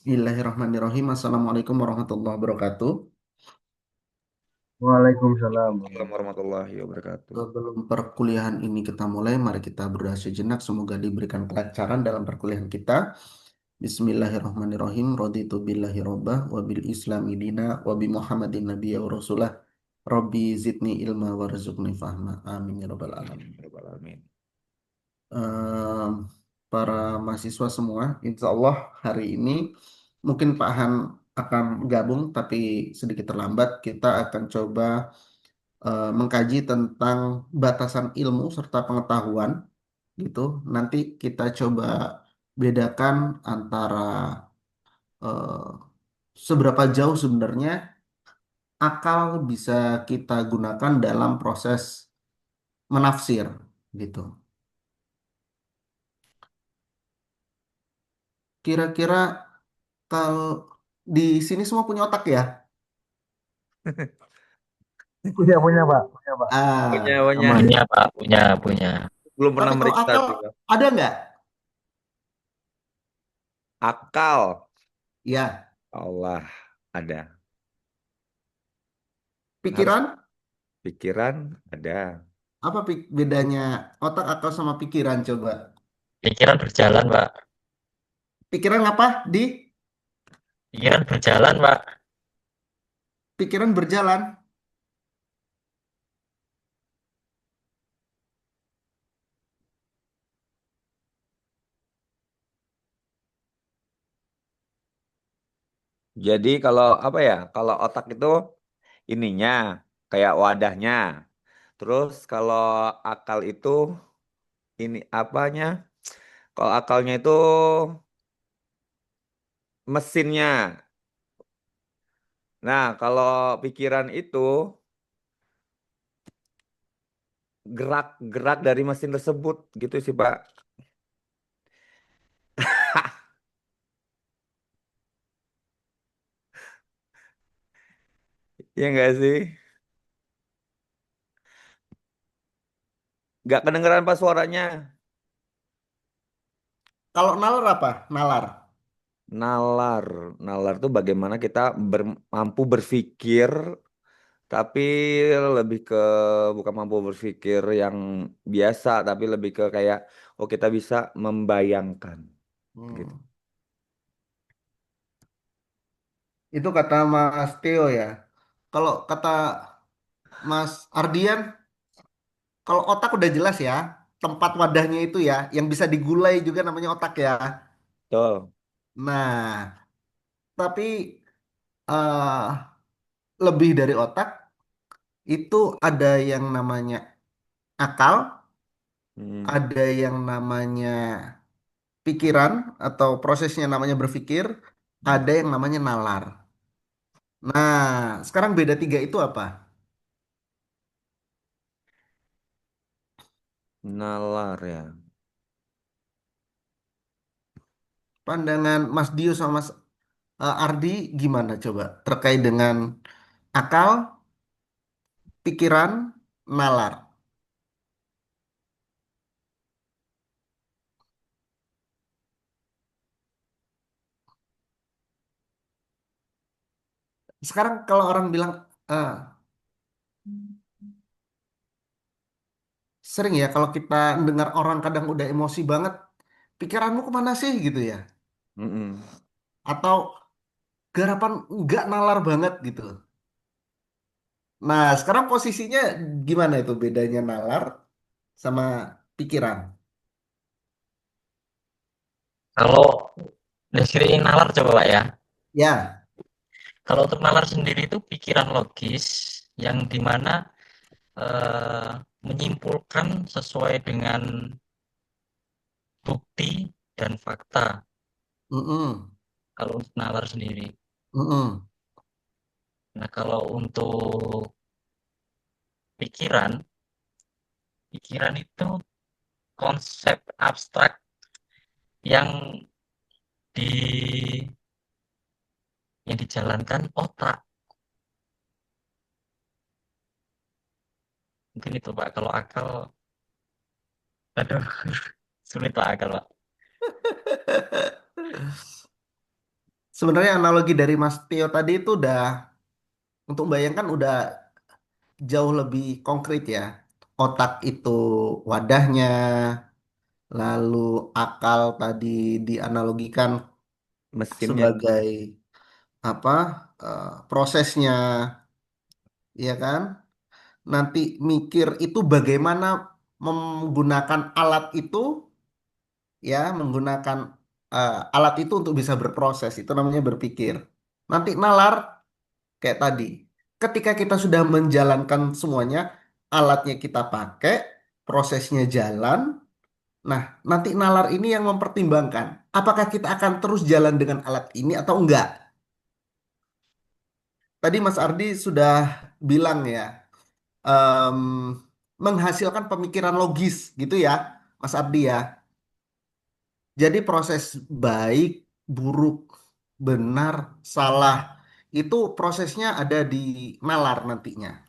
Bismillahirrahmanirrahim. Assalamualaikum warahmatullahi wabarakatuh. Waalaikumsalam Waalaikumsalam warahmatullahi wabarakatuh. Sebelum perkuliahan ini kita mulai, mari kita berdoa sejenak. Semoga diberikan kelancaran dalam perkuliahan kita. Bismillahirrahmanirrahim. Raditu billahi robbah, wa bil islami dina, wa bi Muhammadin nabiyya wa rasulah. Rabbi zidni ilma warzuqni fahma. Amin ya rabbal Amin. alamin. Ya rabbal alamin. Ehm, para mahasiswa semua, insya Allah hari ini mungkin Pak Han akan gabung, tapi sedikit terlambat. Kita akan coba mengkaji tentang batasan ilmu serta pengetahuan gitu. Nanti kita coba bedakan antara eh, seberapa jauh sebenarnya akal bisa kita gunakan dalam proses menafsir gitu. Kira-kira kalau di sini semua punya otak ya? punya Pak, punya Pak. Punya, Ah, punya. Aman. Punya Pak, punya. Belum pernah tapi kalau meriksa akal sih, Pak. ada nggak? Akal. Ya, Allah ada. Harus pikiran pikiran ada. apa bedanya otak akal sama pikiran coba? Pikiran berjalan Pak, Pikiran apa? Di pikiran berjalan Pak. pikiran berjalan. Jadi kalau apa ya? Kalau otak itu ininya kayak wadahnya. Terus kalau akal itu ini apanya? Kalau akalnya itu mesinnya. Nah, kalau pikiran itu gerak-gerak dari mesin tersebut gitu sih, Pak. Iya enggak sih? Nggak kedengeran pas suaranya. Kalau nalar apa? Nalar. Nalar. Nalar tuh bagaimana kita mampu berpikir, tapi lebih ke bukan mampu berpikir yang biasa, tapi lebih ke kayak, oh kita bisa membayangkan. Gitu. Hmm. Itu kata Mas Theo ya. Kalau kata Mas Ardian, kalau otak udah jelas ya, tempat wadahnya itu ya, yang bisa digulai juga namanya otak ya. Betul. Nah, tapi eh, lebih dari otak, itu ada yang namanya akal, Hmm. ada yang namanya pikiran atau prosesnya namanya berpikir, ada yang namanya nalar. Nah, sekarang beda tiga itu apa? Nalar ya. Pandangan Mas Dio sama Mas Ardi gimana coba terkait dengan akal, pikiran, nalar. Sekarang kalau orang bilang ah, sering ya kalau kita dengar orang kadang udah emosi banget, pikiranmu kemana sih gitu ya? Mm-mm. Atau garapan nggak nalar banget gitu. Nah, sekarang posisinya gimana itu bedanya nalar sama pikiran? Kalau deskripsi nalar coba Pak ya. Ya, Kalau untuk nalar sendiri itu pikiran logis yang dimana menyimpulkan sesuai dengan bukti dan fakta. mm-mm, Kalau untuk nalar sendiri. mm-mm. Nah kalau untuk pikiran, pikiran itu konsep abstrak yang di yang dijalankan otak. Mungkin itu Pak. Kalau akal, aduh, sulit Pak akal Pak. Sebenarnya analogi dari Mas Tio tadi itu udah untuk membayangkan udah jauh lebih konkret ya. Otak itu wadahnya, lalu akal tadi dianalogikan Mesinnya. sebagai apa prosesnya, ya kan? Nanti mikir itu bagaimana menggunakan alat itu, ya, menggunakan alat itu untuk bisa berproses. Itu namanya berpikir. Nanti nalar kayak tadi. Ketika kita sudah menjalankan semuanya, alatnya kita pakai, prosesnya jalan. Nah, nanti nalar ini yang mempertimbangkan apakah kita akan terus jalan dengan alat ini atau enggak. Tadi Mas Ardi sudah bilang ya, em, menghasilkan pemikiran logis gitu ya, Mas Ardi ya. Jadi proses baik, buruk, benar, salah itu prosesnya ada di nalar nantinya.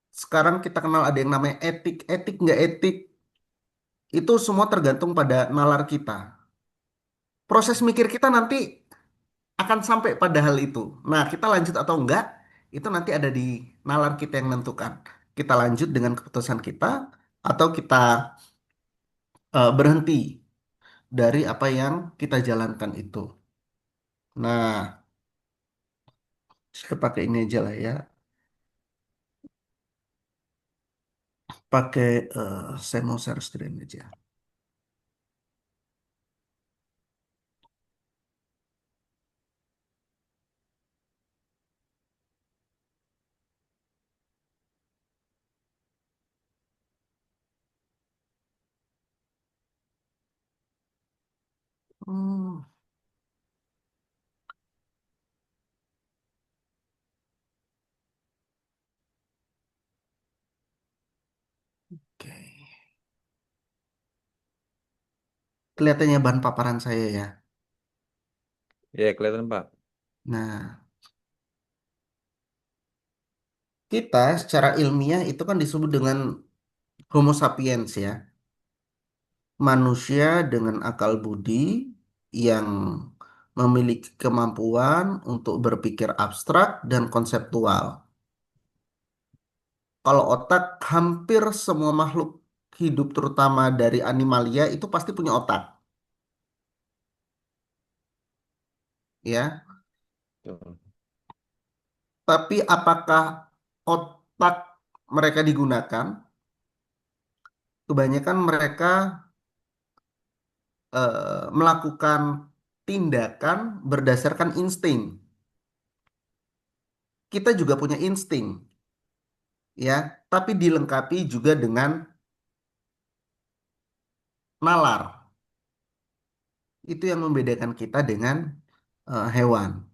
Sekarang kita kenal ada yang namanya etik, etik nggak etik, itu semua tergantung pada nalar kita. Proses mikir kita nanti akan sampai pada hal itu. Nah, kita lanjut atau enggak, itu nanti ada di nalar kita yang menentukan. Kita lanjut dengan keputusan kita, atau kita berhenti dari apa yang kita jalankan itu. Nah, saya pakai ini aja lah ya. Pakai saya mau share screen aja. Hmm, oke. Kelihatannya bahan paparan saya ya. Ya, kelihatan Pak. Nah, kita secara ilmiah itu kan disebut dengan Homo sapiens ya. Manusia dengan akal budi yang memiliki kemampuan untuk berpikir abstrak dan konseptual. Kalau otak, hampir semua makhluk hidup terutama dari animalia itu pasti punya otak, ya. Tuh. Tapi apakah otak mereka digunakan? Kebanyakan mereka melakukan tindakan berdasarkan insting. Kita juga punya insting, ya, tapi dilengkapi juga dengan nalar. Itu yang membedakan kita dengan hewan.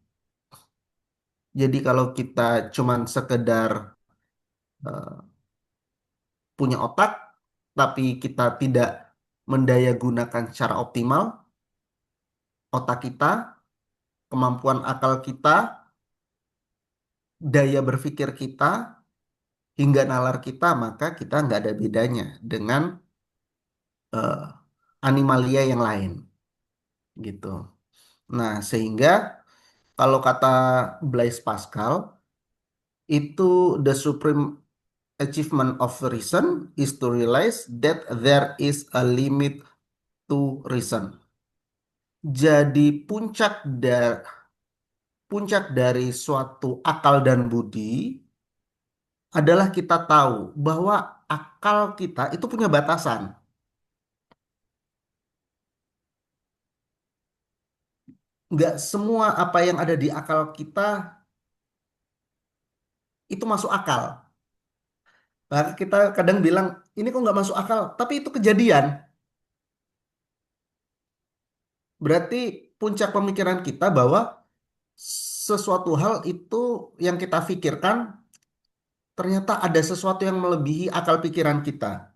Jadi kalau kita cuman sekedar eh, punya otak, tapi kita tidak mendayagunakan secara optimal otak kita, kemampuan akal kita, daya berpikir kita, hingga nalar kita, maka kita nggak ada bedanya dengan eh, animalia yang lain, gitu. Nah, sehingga kalau kata Blaise Pascal, itu the supreme achievement of reason is to realize that there is a limit to reason. Jadi puncak dari suatu akal dan budi adalah kita tahu bahwa akal kita itu punya batasan. Nggak semua apa yang ada di akal kita itu masuk akal. Nah, kita kadang bilang, ini kok nggak masuk akal, tapi itu kejadian. Berarti puncak pemikiran kita bahwa sesuatu hal itu yang kita pikirkan ternyata ada sesuatu yang melebihi akal pikiran kita.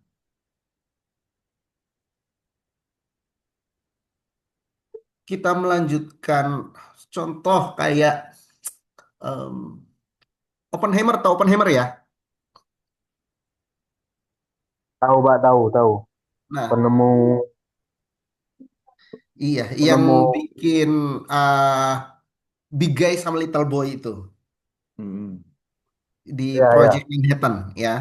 Kita melanjutkan contoh kayak em, Oppenheimer atau Oppenheimer ya. Tahu Pak, tahu, tahu. Nah, Penemu Iya, yang penemu. bikin Big Guy sama Little Boy itu Hmm. di Ya, Project ya. Manhattan ya.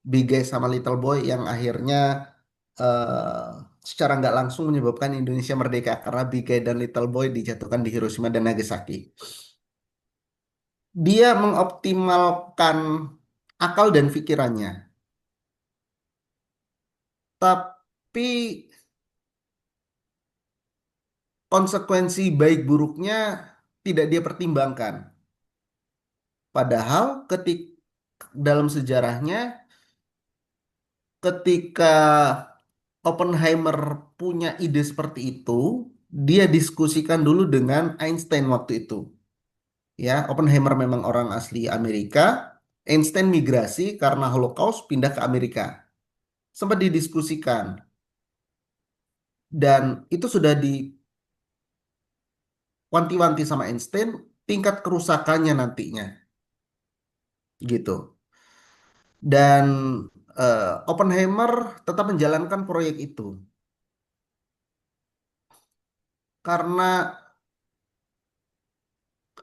Big Guy sama Little Boy yang akhirnya eh, secara nggak langsung menyebabkan Indonesia merdeka karena Big Guy dan Little Boy dijatuhkan di Hiroshima dan Nagasaki. Dia mengoptimalkan akal dan pikirannya, tapi konsekuensi baik buruknya tidak dia pertimbangkan. Padahal dalam sejarahnya ketika Oppenheimer punya ide seperti itu, dia diskusikan dulu dengan Einstein waktu itu. Ya, Oppenheimer memang orang asli Amerika. Einstein migrasi karena Holocaust pindah ke Amerika. Sempat didiskusikan dan itu sudah diwanti-wanti sama Einstein tingkat kerusakannya nantinya gitu. Dan Oppenheimer tetap menjalankan proyek itu karena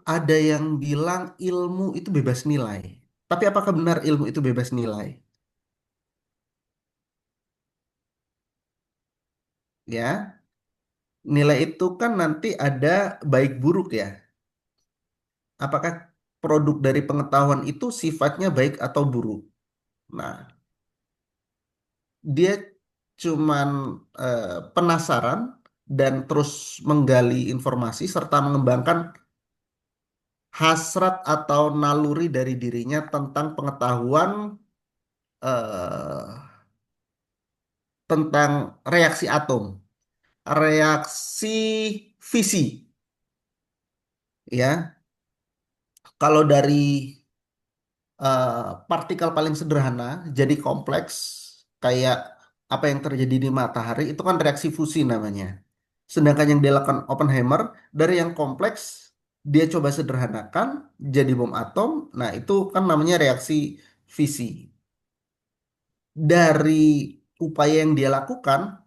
ada yang bilang ilmu itu bebas nilai. Tapi apakah benar ilmu itu bebas nilai? Ya, nilai itu kan nanti ada baik buruk ya. Apakah produk dari pengetahuan itu sifatnya baik atau buruk? Nah, dia cuman penasaran dan terus menggali informasi serta mengembangkan hasrat atau naluri dari dirinya tentang pengetahuan eh, tentang reaksi atom, reaksi fisi, ya. Kalau dari eh, partikel paling sederhana jadi kompleks, kayak apa yang terjadi di matahari itu kan reaksi fusi namanya. Sedangkan yang dilakukan Oppenheimer dari yang kompleks dia coba sederhanakan jadi bom atom. Nah, itu kan namanya reaksi fisi. Dari upaya yang dia lakukan,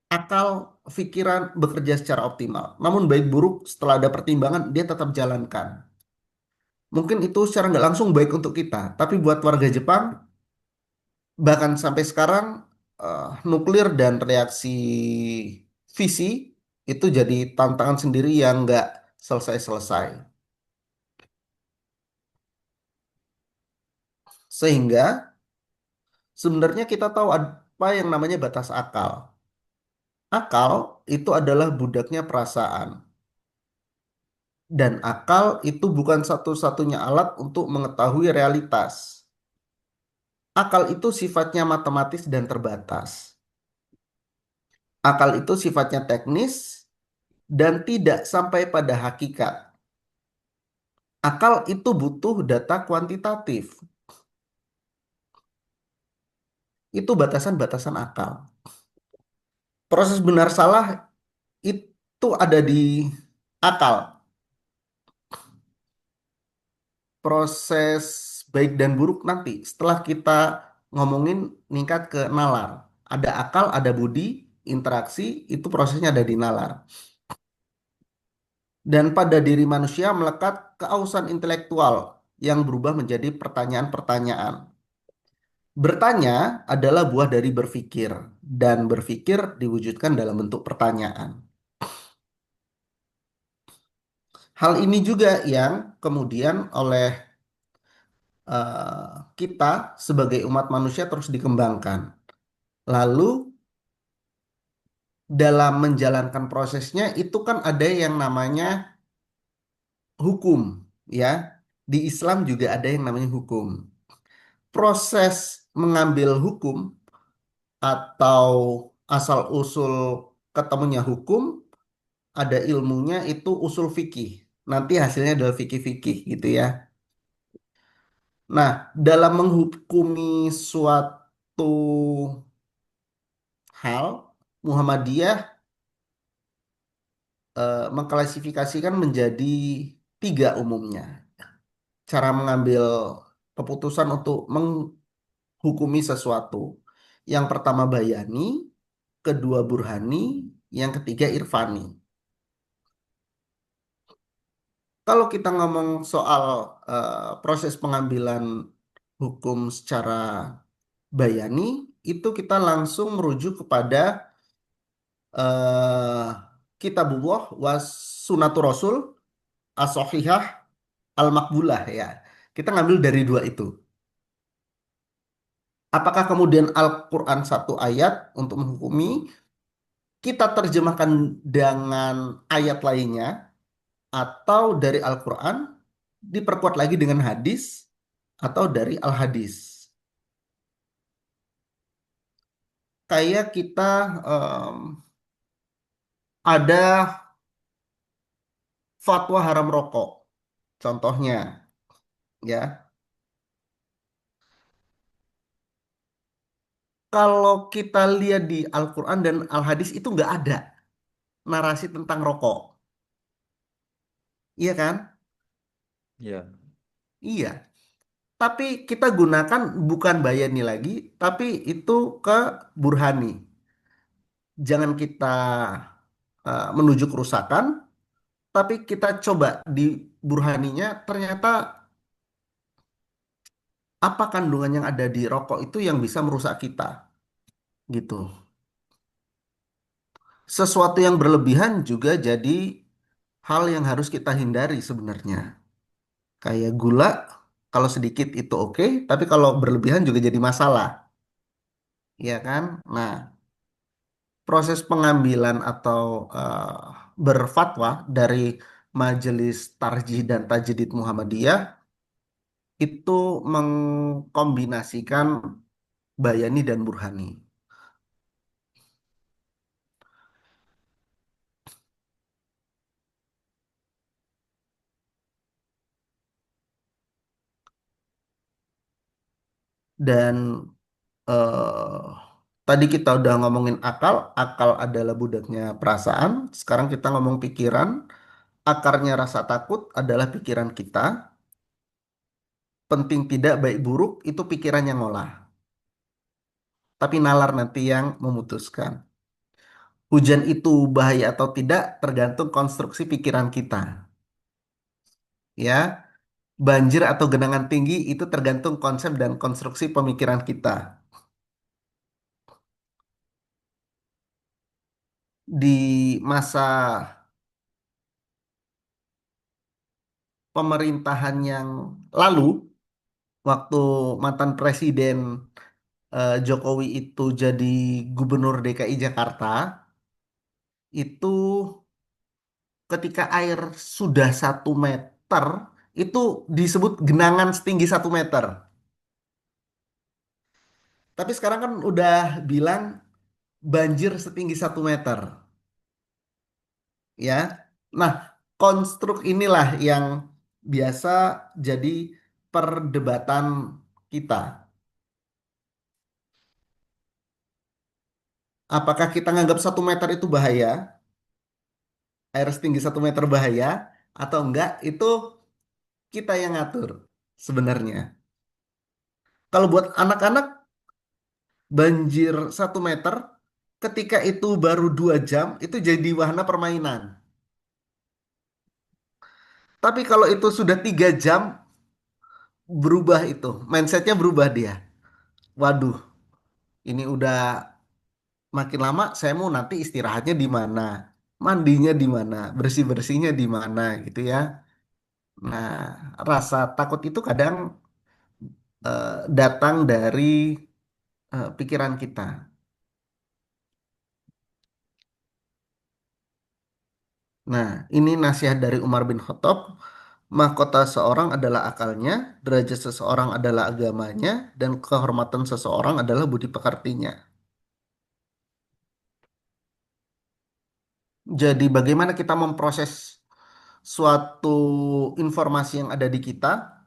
akal pikiran bekerja secara optimal. Namun baik buruk setelah ada pertimbangan dia tetap jalankan. Mungkin itu secara nggak langsung baik untuk kita, tapi buat warga Jepang bahkan sampai sekarang nuklir dan reaksi fisi itu jadi tantangan sendiri yang nggak selesai-selesai. Sehingga sebenarnya kita tahu apa yang namanya batas akal. Akal itu adalah budaknya perasaan. Dan akal itu bukan satu-satunya alat untuk mengetahui realitas. Akal itu sifatnya matematis dan terbatas. Akal itu sifatnya teknis dan tidak sampai pada hakikat. Akal itu butuh data kuantitatif. Itu batasan-batasan akal. Proses benar salah itu ada di akal. Proses baik dan buruk nanti setelah kita ngomongin ningkat ke nalar. Ada akal, ada budi, interaksi, itu prosesnya ada di nalar. Dan pada diri manusia melekat keausan intelektual yang berubah menjadi pertanyaan-pertanyaan. Bertanya adalah buah dari berpikir, dan berpikir diwujudkan dalam bentuk pertanyaan. Hal ini juga yang kemudian oleh kita sebagai umat manusia terus dikembangkan. Lalu dalam menjalankan prosesnya itu kan ada yang namanya hukum, ya. Di Islam juga ada yang namanya hukum. Proses mengambil hukum atau asal-usul ketemunya hukum ada ilmunya itu usul fikih. Nanti hasilnya adalah fikih-fikih gitu ya. Nah, dalam menghukumi suatu hal, Muhammadiyah mengklasifikasikan menjadi tiga umumnya. Cara mengambil keputusan untuk menghukumi sesuatu. Yang pertama bayani, kedua burhani, yang ketiga irfani. Kalau kita ngomong soal proses pengambilan hukum secara bayani, itu kita langsung merujuk kepada eh, Kitabullah was Sunnatur Rasul as-Sahihah al-Maqbulah ya. Kita ngambil dari dua itu. Apakah kemudian Al-Quran satu ayat untuk menghukumi, kita terjemahkan dengan ayat lainnya, atau dari Al-Quran diperkuat lagi dengan hadis, atau dari Al-Hadis. Kayak kita em, ada fatwa haram rokok, contohnya ya. Kalau kita lihat di Al-Quran dan Al-Hadis itu nggak ada narasi tentang rokok, iya kan? Ya. Iya. Tapi kita gunakan bukan bayani lagi, tapi itu ke burhani. Jangan kita menuju kerusakan, tapi kita coba di burhaninya ternyata apa kandungan yang ada di rokok itu yang bisa merusak kita, gitu. Sesuatu yang berlebihan juga jadi hal yang harus kita hindari sebenarnya. Kayak gula, kalau sedikit itu oke, tapi kalau berlebihan juga jadi masalah, ya kan? Nah, proses pengambilan atau berfatwa dari Majelis Tarjih dan Tajdid Muhammadiyah itu mengkombinasikan bayani dan burhani. Dan eh, tadi kita udah ngomongin akal, akal adalah budaknya perasaan. Sekarang kita ngomong pikiran, akarnya rasa takut adalah pikiran kita. Penting tidak baik buruk itu pikiran yang ngolah, tapi nalar nanti yang memutuskan. Hujan itu bahaya atau tidak tergantung konstruksi pikiran kita. Ya, banjir atau genangan tinggi itu tergantung konsep dan konstruksi pemikiran kita. Di masa pemerintahan yang lalu, waktu mantan Presiden Jokowi itu jadi Gubernur DKI Jakarta, itu ketika air sudah 1 meter, itu disebut genangan setinggi 1 meter. Tapi sekarang kan udah bilang banjir setinggi 1 meter, ya. Nah, konstruk inilah yang biasa jadi perdebatan kita. Apakah kita nganggap 1 meter itu bahaya, air setinggi 1 meter bahaya, atau enggak, itu kita yang ngatur sebenarnya. Kalau buat anak-anak, banjir 1 meter, ketika itu baru 2 jam, itu jadi wahana permainan. Tapi kalau itu sudah 3 jam, berubah itu, mindsetnya berubah dia. Waduh, ini udah makin lama, saya mau nanti istirahatnya di mana, mandinya di mana, bersih-bersihnya di mana, gitu ya. Nah, rasa takut itu kadang datang dari pikiran kita. Nah, ini nasihat dari Umar bin Khattab. Mahkota seorang adalah akalnya, derajat seseorang adalah agamanya, dan kehormatan seseorang adalah budi pekertinya. Jadi, bagaimana kita memproses suatu informasi yang ada di kita,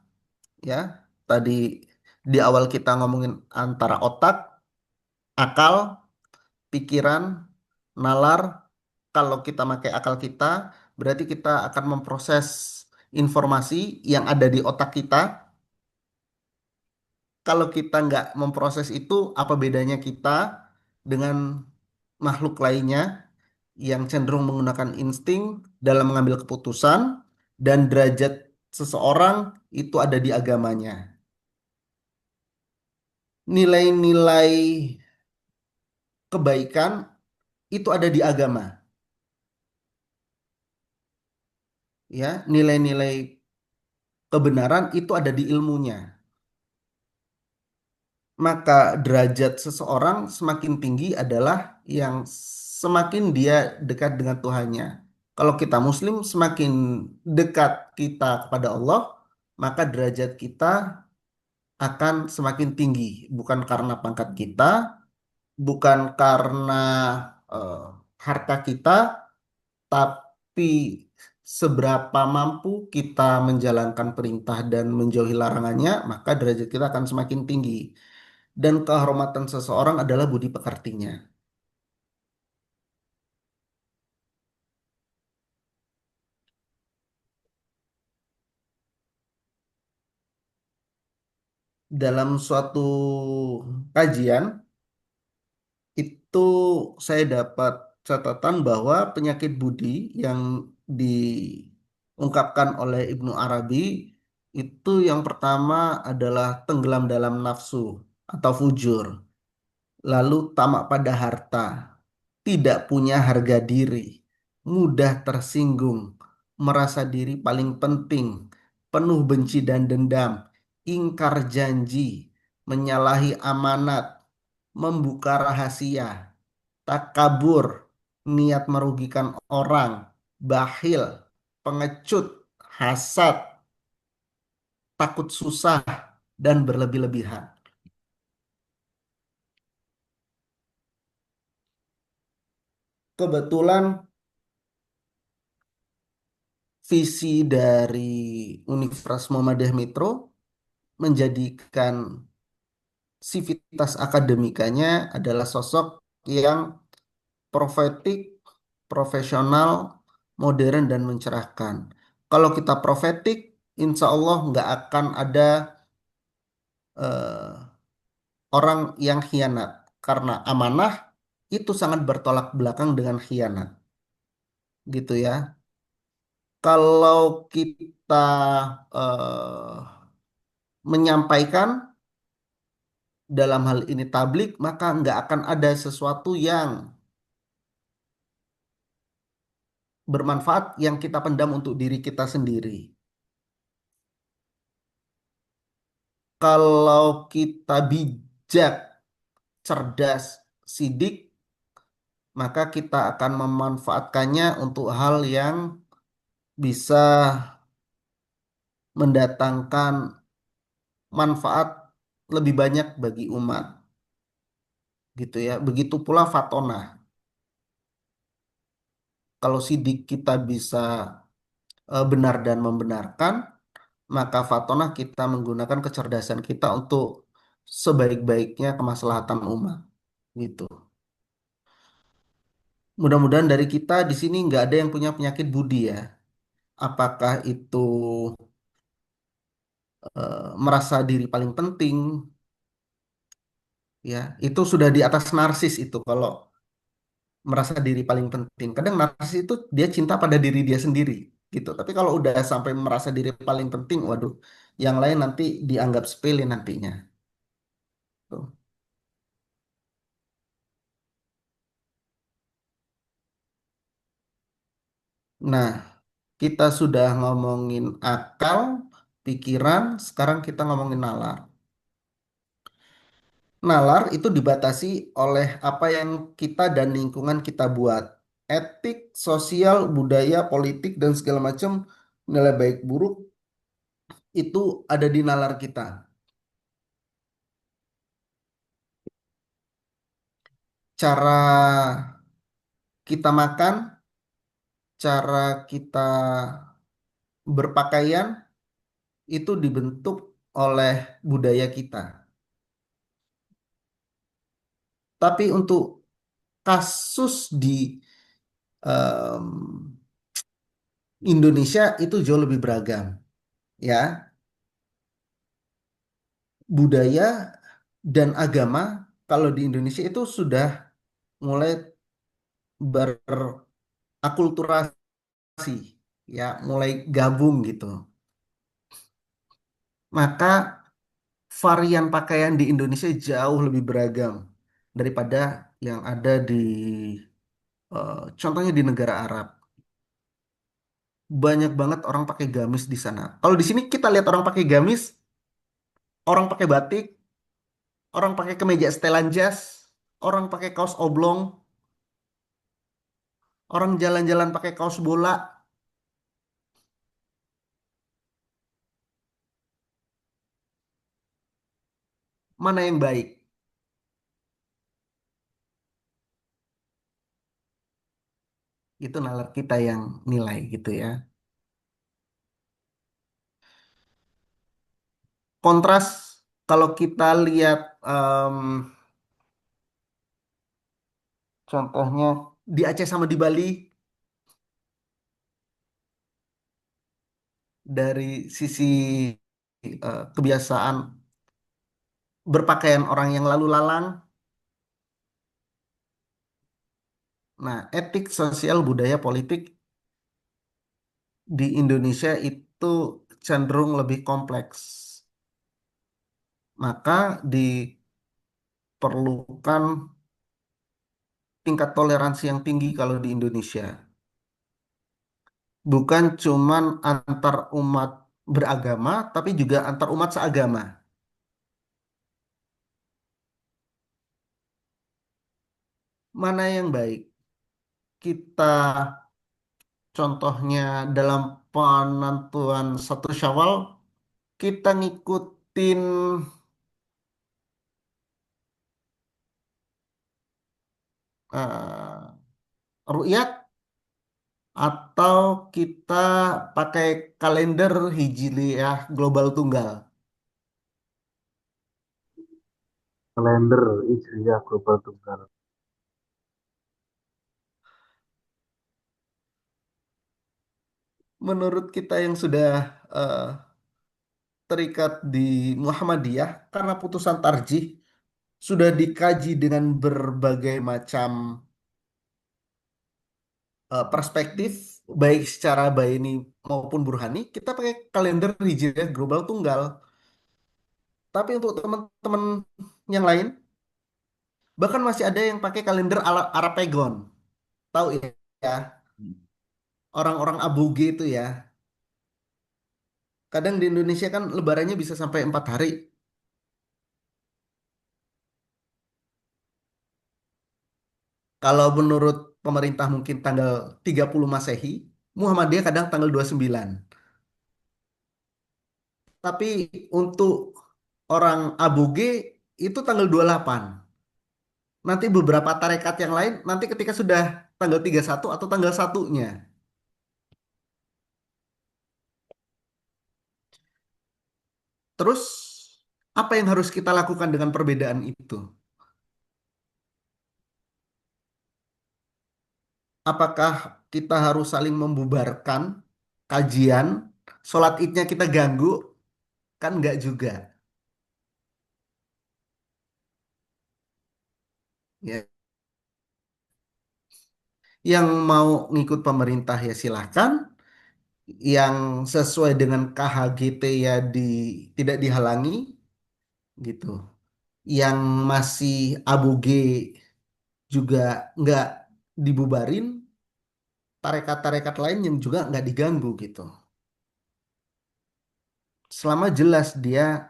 ya? Tadi di awal kita ngomongin antara otak, akal, pikiran, nalar. Kalau kita pakai akal kita, berarti kita akan memproses informasi yang ada di otak kita. Kalau kita nggak memproses itu, apa bedanya kita dengan makhluk lainnya yang cenderung menggunakan insting dalam mengambil keputusan, dan derajat seseorang itu ada di agamanya. Nilai-nilai kebaikan itu ada di agama, ya. Nilai-nilai kebenaran itu ada di ilmunya. Maka derajat seseorang semakin tinggi adalah yang semakin dia dekat dengan Tuhannya. Kalau kita Muslim, semakin dekat kita kepada Allah, maka derajat kita akan semakin tinggi. Bukan karena pangkat kita, bukan karena eh, harta kita, tapi seberapa mampu kita menjalankan perintah dan menjauhi larangannya, maka derajat kita akan semakin tinggi. Dan kehormatan seseorang adalah budi pekertinya. Dalam suatu kajian itu saya dapat catatan bahwa penyakit budi yang diungkapkan oleh Ibnu Arabi itu yang pertama adalah tenggelam dalam nafsu atau fujur, lalu tamak pada harta, tidak punya harga diri, mudah tersinggung, merasa diri paling penting, penuh benci dan dendam, ingkar janji, menyalahi amanat, membuka rahasia, takabur, niat merugikan orang, bakhil, pengecut, hasad, takut susah, dan berlebih-lebihan. Kebetulan visi dari Universitas Muhammadiyah Metro menjadikan sivitas akademikanya adalah sosok yang profetik, profesional, modern, dan mencerahkan. Kalau kita profetik, insya Allah nggak akan ada orang yang khianat. Karena amanah itu sangat bertolak belakang dengan khianat. Gitu ya. Kalau kita eh, menyampaikan dalam hal ini tablik, maka nggak akan ada sesuatu yang bermanfaat yang kita pendam untuk diri kita sendiri. Kalau kita bijak, cerdas, sidik, maka kita akan memanfaatkannya untuk hal yang bisa mendatangkan manfaat lebih banyak bagi umat. Gitu ya. Begitu pula fatona. Kalau sidik kita bisa benar dan membenarkan, maka fatonah kita menggunakan kecerdasan kita untuk sebaik-baiknya kemaslahatan umat gitu. Mudah-mudahan dari kita di sini nggak ada yang punya penyakit budi ya. Apakah itu merasa diri paling penting ya, itu sudah di atas narsis itu kalau merasa diri paling penting. Kadang narsis itu dia cinta pada diri dia sendiri gitu. Tapi kalau udah sampai merasa diri paling penting, waduh, yang lain nanti dianggap sepele nantinya. Tuh. Nah, kita sudah ngomongin akal, pikiran, sekarang kita ngomongin nalar. Nalar itu dibatasi oleh apa yang kita dan lingkungan kita buat. Etik, sosial, budaya, politik, dan segala macam nilai baik buruk itu ada di nalar kita. Cara kita makan, cara kita berpakaian itu dibentuk oleh budaya kita. Tapi untuk kasus di em, Indonesia itu jauh lebih beragam, ya. Budaya dan agama kalau di Indonesia itu sudah mulai berakulturasi, ya, mulai gabung gitu. Maka varian pakaian di Indonesia jauh lebih beragam daripada yang ada di contohnya di negara Arab. Banyak banget orang pakai gamis di sana. Kalau di sini kita lihat orang pakai gamis, orang pakai batik, orang pakai kemeja setelan jas, orang pakai kaos oblong, orang jalan-jalan pakai kaos bola. Mana yang baik? Itu nalar kita yang nilai gitu ya. Kontras kalau kita lihat contohnya di Aceh sama di Bali dari sisi kebiasaan berpakaian orang yang lalu lalang. Nah, etik, sosial, budaya, politik di Indonesia itu cenderung lebih kompleks. Maka diperlukan tingkat toleransi yang tinggi kalau di Indonesia. Bukan cuman antar umat beragama, tapi juga antar umat seagama. Mana yang baik? Kita contohnya dalam penentuan satu Syawal, kita ngikutin ru'yat atau kita pakai kalender Hijriyah global tunggal. Kalender Hijriah Global Tunggal. Menurut kita yang sudah eh, terikat di Muhammadiyah, karena putusan tarjih sudah dikaji dengan berbagai macam perspektif, baik secara baini maupun burhani, kita pakai kalender Hijriyah global tunggal. Tapi untuk teman-teman yang lain, bahkan masih ada yang pakai kalender ala Arapegon. Tahu ya, orang-orang aboge itu ya. Kadang di Indonesia kan lebarannya bisa sampai 4 hari. Kalau menurut pemerintah mungkin tanggal 30 Masehi, Muhammadiyah kadang tanggal 29. Tapi untuk orang aboge itu tanggal 28. Nanti beberapa tarekat yang lain nanti ketika sudah tanggal 31 atau tanggal satunya. Terus apa yang harus kita lakukan dengan perbedaan itu? Apakah kita harus saling membubarkan kajian, sholat idnya kita ganggu? Kan nggak juga. Ya. Yang mau ngikut pemerintah ya silahkan. Yang sesuai dengan KHGT ya tidak dihalangi gitu. Yang masih aboge juga nggak dibubarin. Tarekat-tarekat lain yang juga nggak diganggu gitu. Selama jelas dia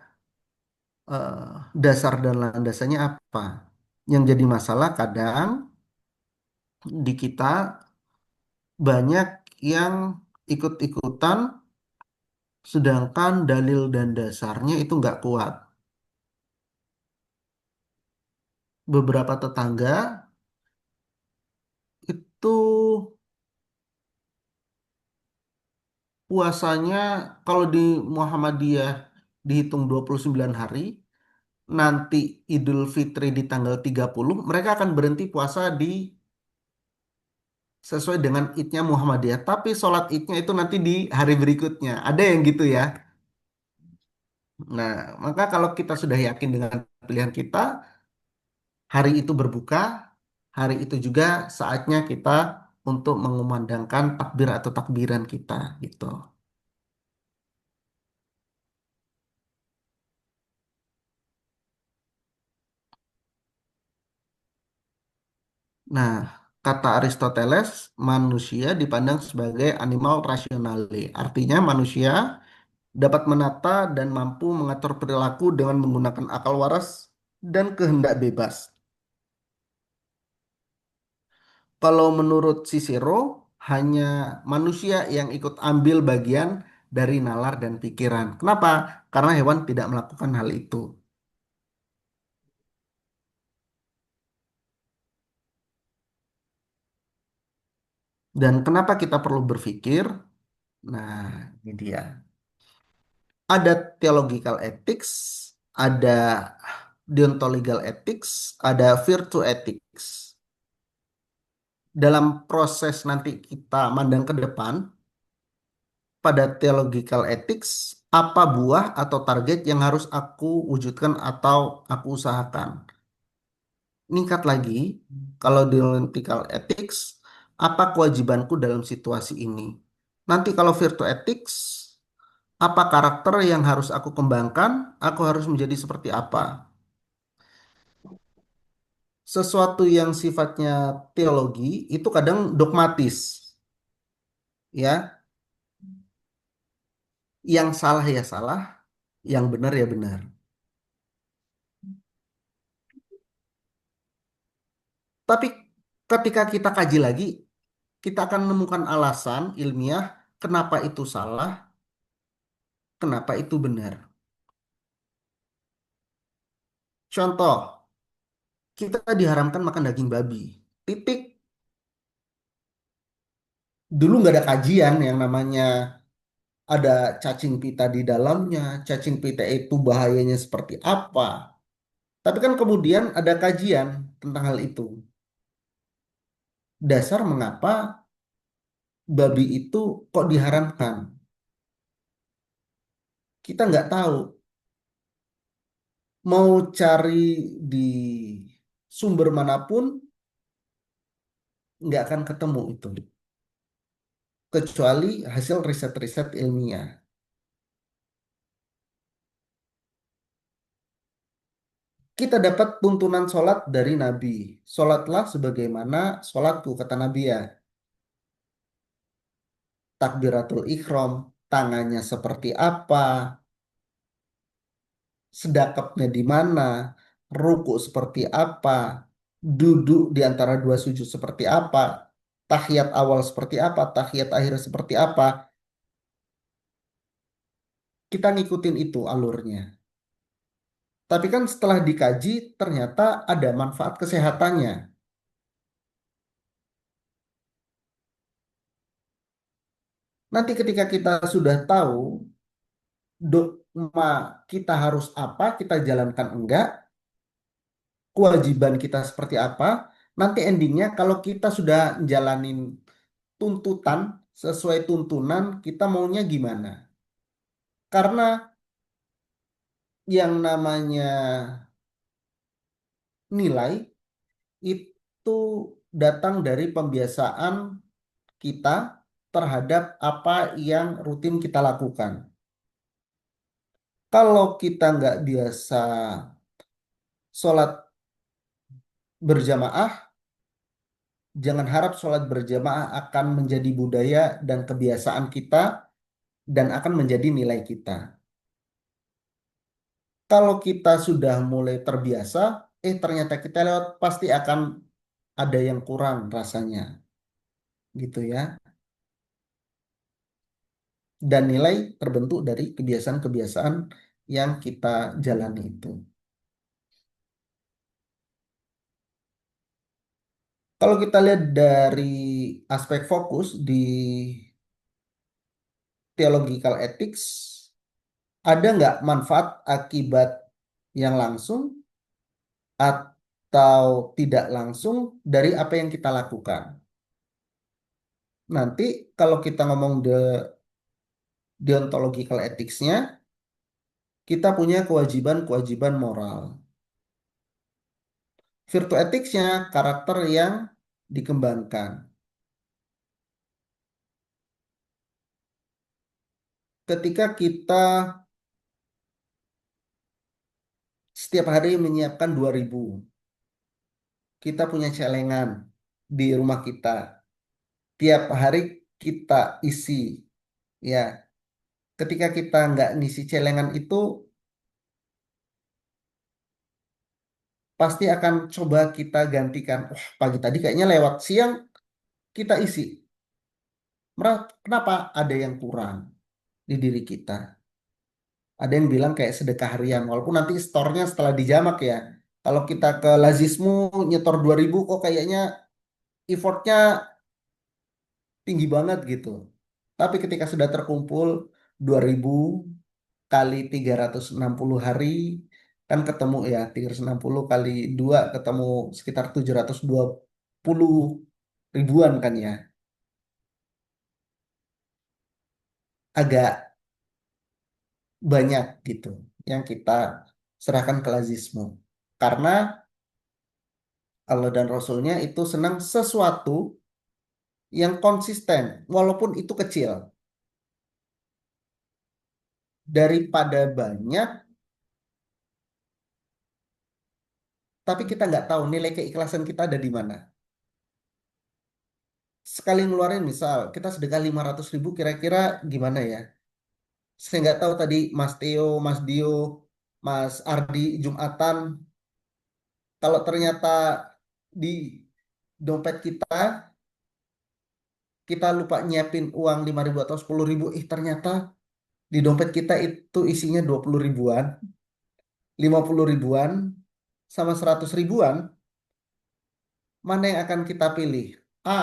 eh, dasar dan landasannya apa. Yang jadi masalah kadang di kita banyak yang ikut-ikutan sedangkan dalil dan dasarnya itu nggak kuat. Beberapa tetangga itu puasanya kalau di Muhammadiyah dihitung 29 hari, nanti Idul Fitri di tanggal 30 mereka akan berhenti puasa di sesuai dengan idnya Muhammadiyah. Tapi sholat idnya itu nanti di hari berikutnya. Ada yang gitu ya. Nah, maka kalau kita sudah yakin dengan pilihan kita, hari itu berbuka, hari itu juga saatnya kita untuk mengumandangkan takbir atau takbiran kita gitu. Nah, kata Aristoteles, manusia dipandang sebagai animal rationale. Artinya manusia dapat menata dan mampu mengatur perilaku dengan menggunakan akal waras dan kehendak bebas. Kalau menurut Cicero, hanya manusia yang ikut ambil bagian dari nalar dan pikiran. Kenapa? Karena hewan tidak melakukan hal itu. Dan kenapa kita perlu berpikir? Nah, ini dia. Ada theological ethics, ada deontological ethics, ada virtue ethics. Dalam proses nanti kita mandang ke depan, pada theological ethics, apa buah atau target yang harus aku wujudkan atau aku usahakan? Ningkat lagi, kalau deontological ethics, apa kewajibanku dalam situasi ini? Nanti kalau virtue ethics, apa karakter yang harus aku kembangkan? Aku harus menjadi seperti apa? Sesuatu yang sifatnya teologi itu kadang dogmatis, ya. Yang salah ya salah, yang benar ya benar. Tapi ketika kita kaji lagi, kita akan menemukan alasan ilmiah kenapa itu salah, kenapa itu benar. Contoh, kita diharamkan makan daging babi. Titik. Dulu nggak ada kajian yang namanya ada cacing pita di dalamnya, cacing pita itu bahayanya seperti apa. Tapi kan kemudian ada kajian tentang hal itu. Dasar mengapa babi itu kok diharamkan. Kita nggak tahu. Mau cari di sumber manapun, nggak akan ketemu itu. Kecuali hasil riset-riset ilmiah. Kita dapat tuntunan sholat dari Nabi. Sholatlah sebagaimana sholatku, kata Nabi ya. Takbiratul ikhram, tangannya seperti apa, sedekapnya di mana, ruku seperti apa, duduk di antara dua sujud seperti apa, tahiyat awal seperti apa, tahiyat akhir seperti apa. Kita ngikutin itu alurnya. Tapi kan setelah dikaji ternyata ada manfaat kesehatannya. Nanti ketika kita sudah tahu dogma kita harus apa, kita jalankan enggak, kewajiban kita seperti apa, nanti endingnya kalau kita sudah jalanin tuntutan sesuai tuntunan, kita maunya gimana? Karena yang namanya nilai itu datang dari pembiasaan kita terhadap apa yang rutin kita lakukan. Kalau kita nggak biasa sholat berjamaah, jangan harap sholat berjamaah akan menjadi budaya dan kebiasaan kita dan akan menjadi nilai kita. Kalau kita sudah mulai terbiasa, ternyata kita lewat pasti akan ada yang kurang rasanya, gitu ya. Dan nilai terbentuk dari kebiasaan-kebiasaan yang kita jalani itu. Kalau kita lihat dari aspek fokus di theological ethics, ada nggak manfaat akibat yang langsung atau tidak langsung dari apa yang kita lakukan? Nanti kalau kita ngomong deontological ethics-nya, kita punya kewajiban-kewajiban moral. Virtue ethics-nya karakter yang dikembangkan. Ketika kita setiap hari menyiapkan 2.000, kita punya celengan di rumah kita. Tiap hari kita isi, ya. Ketika kita nggak ngisi celengan itu, pasti akan coba kita gantikan. Wah, pagi tadi kayaknya lewat, siang kita isi. Kenapa? Ada yang kurang di diri kita. Ada yang bilang kayak sedekah harian, walaupun nanti store-nya setelah dijamak ya. Kalau kita ke Lazismu nyetor 2.000 kok kayaknya effortnya tinggi banget gitu. Tapi ketika sudah terkumpul 2.000 kali 360 hari, kan ketemu ya 360 kali 2 ketemu sekitar 720 ribuan kan ya. Agak banyak gitu yang kita serahkan ke Lazismu. Karena Allah dan Rasulnya itu senang sesuatu yang konsisten, walaupun itu kecil. Daripada banyak, tapi kita nggak tahu nilai keikhlasan kita ada di mana. Sekali ngeluarin misal, kita sedekah 500.000 kira-kira gimana ya? Saya nggak tahu tadi Mas Theo, Mas Dio, Mas Ardi, Jumatan, kalau ternyata di dompet kita lupa nyiapin uang 5.000 atau 10.000, ternyata di dompet kita itu isinya 20 ribuan, 50 ribuan, sama 100 ribuan, mana yang akan kita pilih? A,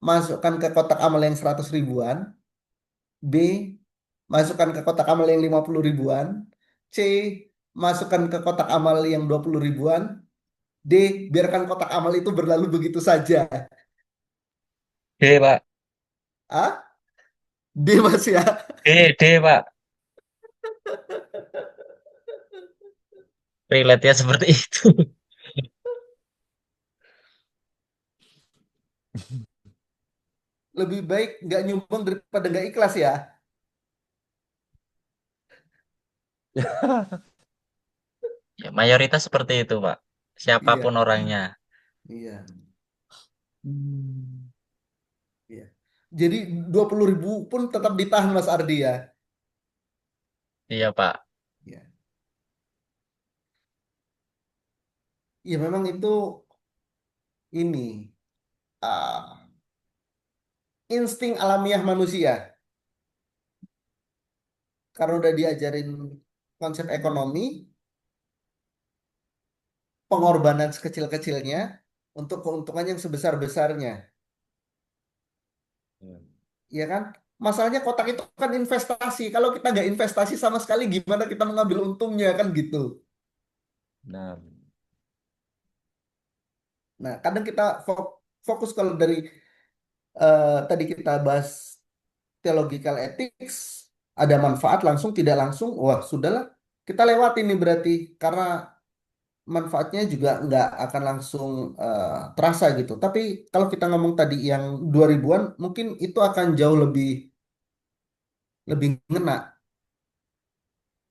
masukkan ke kotak amal yang 100 ribuan. B, masukkan ke kotak amal yang 50 ribuan. C, masukkan ke kotak amal yang 20 ribuan. D, biarkan kotak amal itu berlalu begitu saja. D, Pak. A, D mas ya. D, Pak. Relate-nya seperti itu. Lebih baik nggak nyumbang daripada nggak ikhlas ya. Ya, mayoritas seperti itu, Pak. Iya, Siapapun orangnya. iya, Hmm. iya. Jadi 20.000 pun tetap ditahan Mas Ardi ya. Iya, Pak. Iya. Ya memang itu ini ah, insting alamiah manusia. Karena udah diajarin konsep ekonomi, pengorbanan sekecil-kecilnya untuk keuntungan yang sebesar-besarnya. Ya kan? Masalahnya kotak itu kan investasi. Kalau kita nggak investasi sama sekali, gimana kita mengambil untungnya kan gitu. Nah, Nah, kadang kita fokus kalau dari tadi kita bahas theological ethics, ada manfaat langsung tidak langsung, wah sudahlah, kita lewatin nih berarti karena manfaatnya juga nggak akan langsung terasa gitu. Tapi kalau kita ngomong tadi yang 2.000-an, mungkin itu akan jauh lebih lebih ngena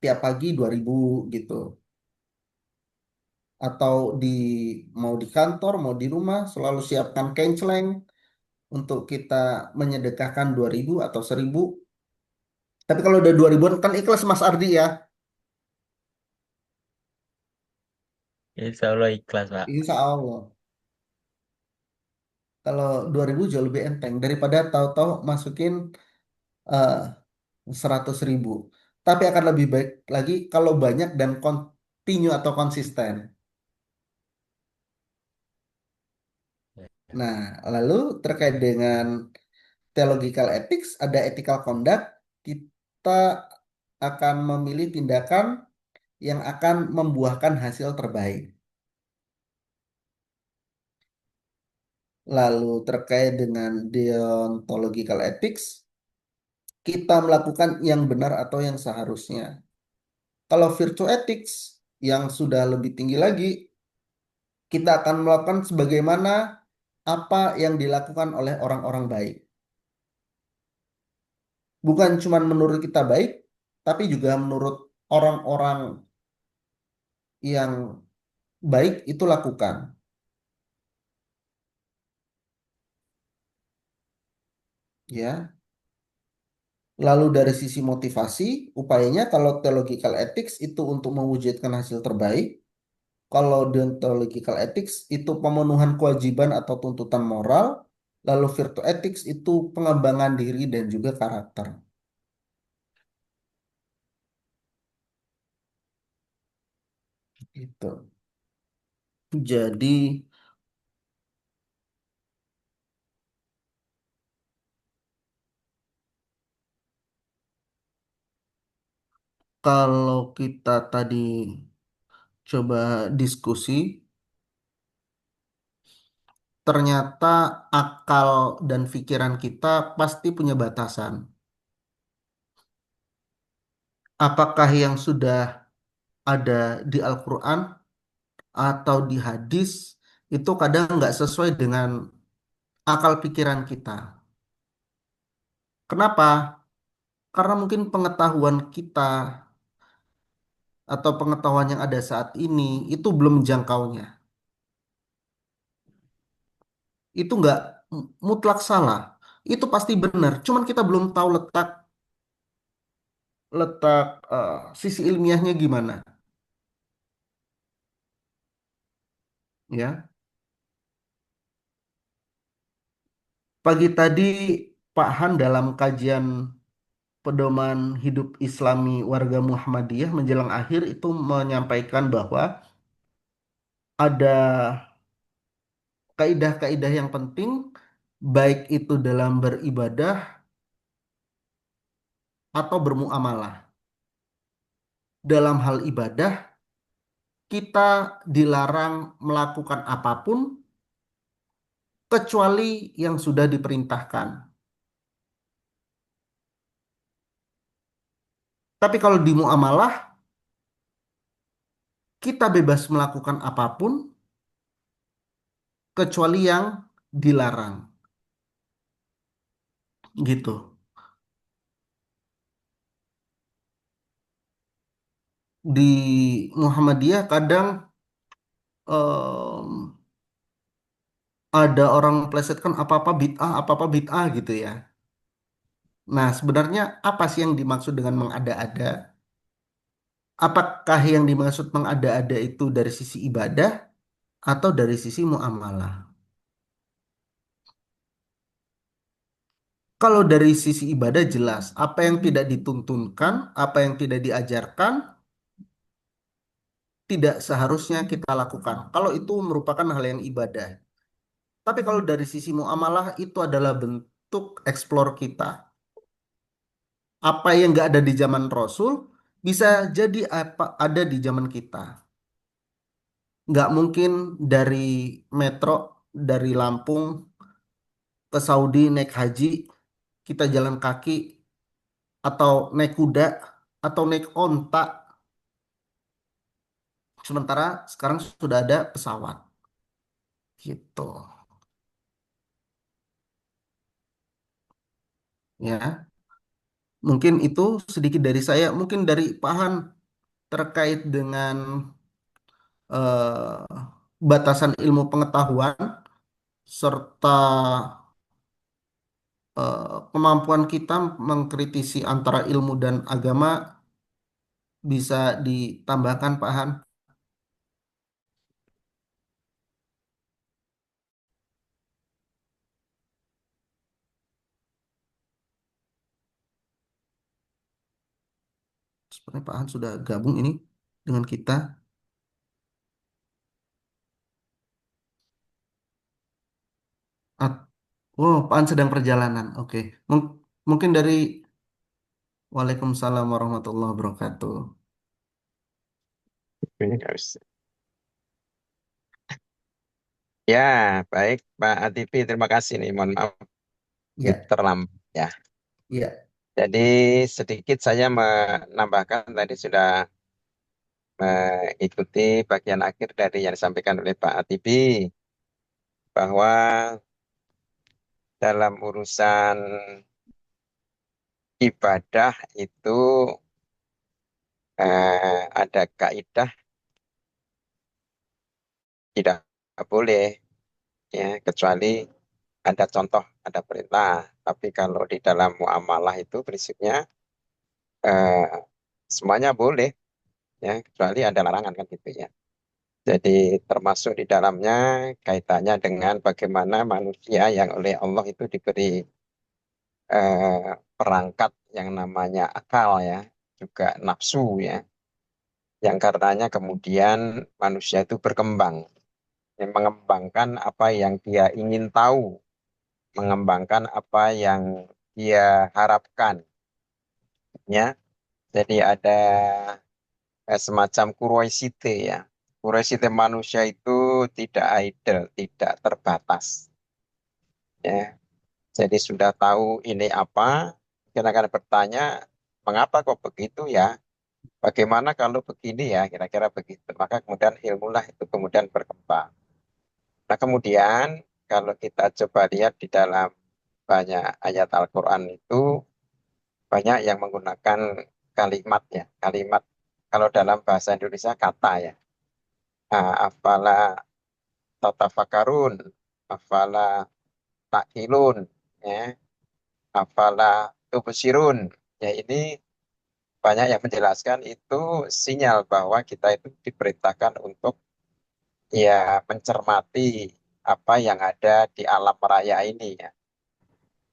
tiap pagi 2.000 gitu. Atau di mau di kantor, mau di rumah, selalu siapkan kenceleng untuk kita menyedekahkan 2.000 atau 1.000. Tapi kalau udah 2.000-an kan ikhlas Mas Ardi ya. Insya Allah ikhlas, Pak. Insya Allah. Kalau 2.000 jauh lebih enteng daripada tahu-tahu masukin eh, 100.000. Tapi akan lebih baik lagi kalau banyak dan continue atau konsisten. Ya, Nah, lalu terkait dengan theological ethics, ada ethical conduct, kita akan memilih tindakan yang akan membuahkan hasil terbaik. Lalu terkait dengan deontological ethics, kita melakukan yang benar atau yang seharusnya. Kalau virtue ethics yang sudah lebih tinggi lagi, kita akan melakukan sebagaimana apa yang dilakukan oleh orang-orang baik. Bukan cuma menurut kita baik, tapi juga menurut orang-orang yang baik itu lakukan. Ya, lalu dari sisi motivasi, upayanya kalau theological ethics itu untuk mewujudkan hasil terbaik, kalau deontological ethics itu pemenuhan kewajiban atau tuntutan moral, lalu virtue ethics itu pengembangan diri dan juga karakter. Gitu. Jadi kalau kita tadi coba diskusi, ternyata akal dan pikiran kita pasti punya batasan. Apakah yang sudah ada di Al-Quran atau di hadis itu kadang nggak sesuai dengan akal pikiran kita. Kenapa? Karena mungkin pengetahuan kita atau pengetahuan yang ada saat ini itu belum menjangkaunya. Itu nggak mutlak salah. Itu pasti benar. Cuman kita belum tahu letak letak sisi ilmiahnya gimana, ya. Pagi tadi Pak Han dalam kajian pedoman hidup Islami warga Muhammadiyah menjelang akhir itu menyampaikan bahwa ada kaidah-kaidah yang penting baik itu dalam beribadah atau bermuamalah. Dalam hal ibadah kita dilarang melakukan apapun kecuali yang sudah diperintahkan. Tapi kalau di muamalah kita bebas melakukan apapun kecuali yang dilarang. Gitu. Di Muhammadiyah kadang em, ada orang plesetkan apa-apa bid'ah gitu ya. Nah, sebenarnya apa sih yang dimaksud dengan mengada-ada? Apakah yang dimaksud mengada-ada itu dari sisi ibadah atau dari sisi muamalah? Kalau dari sisi ibadah jelas, apa yang tidak dituntunkan, apa yang tidak diajarkan, tidak seharusnya kita lakukan. Kalau itu merupakan hal yang ibadah. Tapi kalau dari sisi muamalah itu adalah bentuk eksplor kita. Apa yang nggak ada di zaman Rasul bisa jadi apa ada di zaman kita. Nggak mungkin dari metro dari Lampung ke Saudi naik haji, kita jalan kaki atau naik kuda atau naik onta. Sementara sekarang sudah ada pesawat. Gitu. Ya, mungkin itu sedikit dari saya. Mungkin dari Pahan terkait dengan eh, batasan ilmu pengetahuan serta kemampuan kita mengkritisi antara ilmu dan agama bisa ditambahkan Pak Han. Sepertinya Pak Han sudah gabung ini dengan kita. Ah, oh, Pak Han sedang perjalanan. Oke. Mungkin dari Waalaikumsalam warahmatullahi wabarakatuh. Ini nggak bisa. Ya, baik Pak Atifi, terima kasih nih. Mohon maaf Ya, terlambat ya. ya, Jadi sedikit saya menambahkan tadi sudah ikuti bagian akhir dari yang disampaikan oleh Pak Atibi bahwa dalam urusan ibadah itu ada kaidah tidak boleh ya kecuali ada contoh, ada perintah. Tapi kalau di dalam muamalah itu prinsipnya eh, semuanya boleh ya kecuali ada larangan kan gitu ya. Jadi termasuk di dalamnya kaitannya dengan bagaimana manusia yang oleh Allah itu diberi perangkat yang namanya akal ya, juga nafsu ya, yang karenanya kemudian manusia itu berkembang, ya, mengembangkan apa yang dia ingin tahu, mengembangkan apa yang dia harapkan, ya. Jadi ada semacam curiosity ya. Curiosity manusia itu tidak idle, tidak terbatas. Ya, jadi sudah tahu ini apa, kita akan bertanya, mengapa kok begitu ya? Bagaimana kalau begini ya? Kira-kira begitu. Maka kemudian ilmulah itu kemudian berkembang. Nah kemudian kalau kita coba lihat di dalam banyak ayat Al-Quran itu banyak yang menggunakan kalimat ya. Kalimat kalau dalam bahasa Indonesia kata ya. Afala tatafakarun, afala takilun, ya, afala tubsirun. Ya ini banyak yang menjelaskan itu sinyal bahwa kita itu diperintahkan untuk ya mencermati apa yang ada di alam raya ini ya.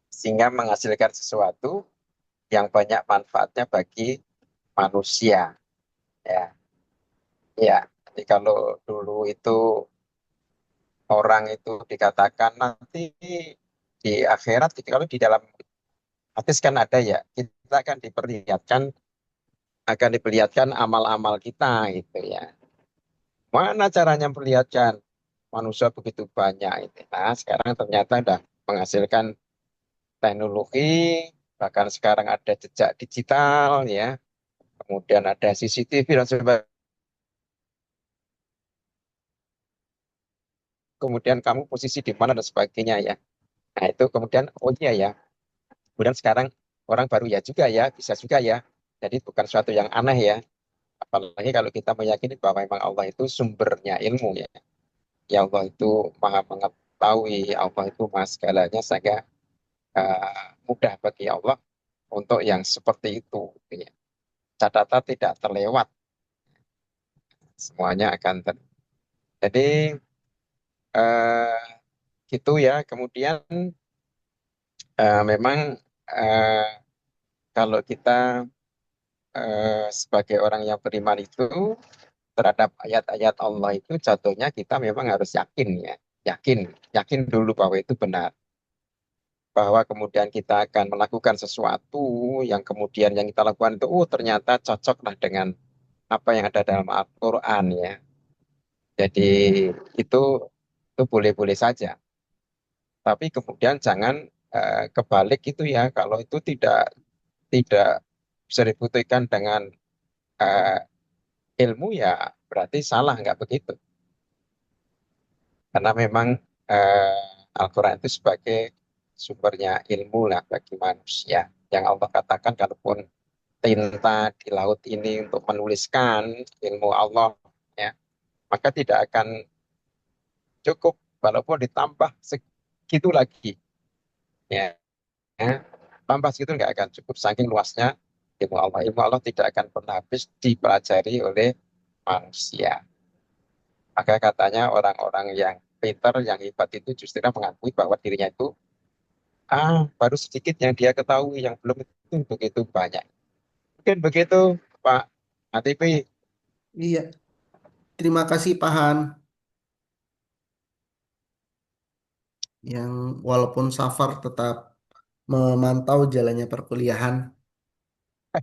Sehingga menghasilkan sesuatu yang banyak manfaatnya bagi manusia ya. Ya, jadi kalau dulu itu orang itu dikatakan nanti di akhirat, kalau di dalam hadis kan ada ya, kita akan diperlihatkan amal-amal kita gitu ya. Mana caranya memperlihatkan manusia begitu banyak itu. Nah, sekarang ternyata sudah menghasilkan teknologi, bahkan sekarang ada jejak digital ya, kemudian ada CCTV dan sebagainya. Kemudian kamu posisi di mana dan sebagainya ya. Nah, itu kemudian oh iya ya. Kemudian sekarang orang baru ya juga ya, bisa juga ya. Jadi bukan suatu yang aneh ya. Apalagi kalau kita meyakini bahwa memang Allah itu sumbernya ilmu ya. Ya Allah itu maha mengetahui, Allah itu maha segalanya, sehingga mudah bagi Allah untuk yang seperti itu. Gitu ya. Catatan tidak terlewat, semuanya akan Jadi eh, gitu ya. Kemudian memang eh, kalau kita sebagai orang yang beriman itu terhadap ayat-ayat Allah itu jatuhnya kita memang harus yakin ya. Yakin, yakin dulu bahwa itu benar. Bahwa kemudian kita akan melakukan sesuatu yang kemudian yang kita lakukan itu ternyata cocoklah dengan apa yang ada dalam Al-Quran ya. Jadi itu itu boleh-boleh saja. Tapi kemudian jangan kebalik itu ya. Kalau itu tidak bisa dibuktikan dengan eh, ilmu ya berarti salah nggak begitu. Karena memang Al-Quran itu sebagai sumbernya ilmu lah bagi manusia. Yang Allah katakan kalaupun tinta di laut ini untuk menuliskan ilmu Allah, ya, maka tidak akan cukup walaupun ditambah segitu lagi. Ya, ya. Tambah segitu nggak akan cukup saking luasnya ilmu Allah. Ilmu Allah tidak akan pernah habis dipelajari oleh manusia. Maka katanya orang-orang yang pintar, yang hebat itu justru mengakui bahwa dirinya itu baru sedikit yang dia ketahui, yang belum itu begitu banyak. Mungkin begitu, Pak ATP. Iya, terima kasih Pak Han yang walaupun safar tetap memantau jalannya perkuliahan.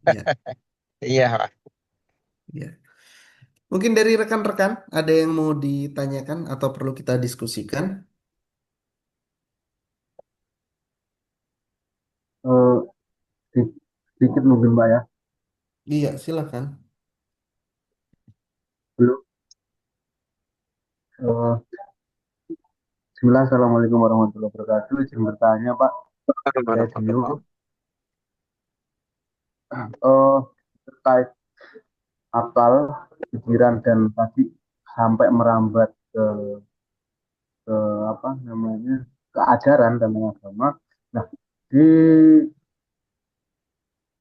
Ya, Iya, Pak. ya. Mungkin dari rekan-rekan ada yang mau ditanyakan atau perlu kita diskusikan? Eh, sedikit mungkin Mbak ya. Iya, silakan. Belum. Eh, Bismillah, Assalamualaikum warahmatullahi wabarakatuh. Izin bertanya, Pak. Saya Dio. Subhanallah. Eh, Terkait akal, pikiran, dan tadi sampai merambat ke apa namanya, keajaran dan agama. Nah, di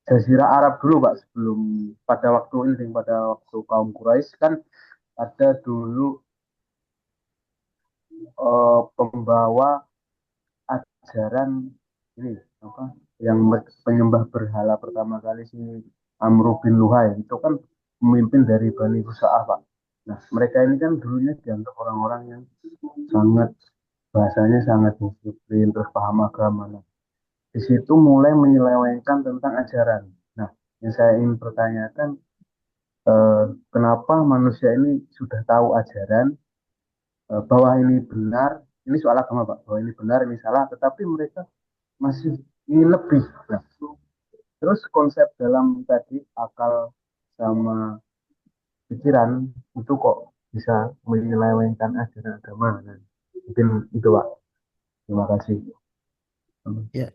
Jazirah Arab dulu, Pak, sebelum pada waktu ini, pada waktu kaum Quraisy kan ada dulu pembawa ajaran ini apa yang penyembah berhala pertama kali si Amr bin Luhai itu kan pemimpin dari Bani Husa'ah, Pak. Nah, mereka ini kan dulunya dianggap orang-orang yang sangat bahasanya sangat disiplin terus paham agama. Nah, di situ mulai menyelewengkan tentang ajaran. Nah, yang saya ingin pertanyakan, eh, kenapa manusia ini sudah tahu ajaran, bahwa ini benar, ini soal agama, Pak, bahwa ini benar, ini salah, tetapi mereka masih ingin lebih. Nah, terus konsep dalam tadi akal sama pikiran itu kok bisa menyelewengkan ajaran agama. Nah, mungkin itu, Pak. Terima kasih. Ya,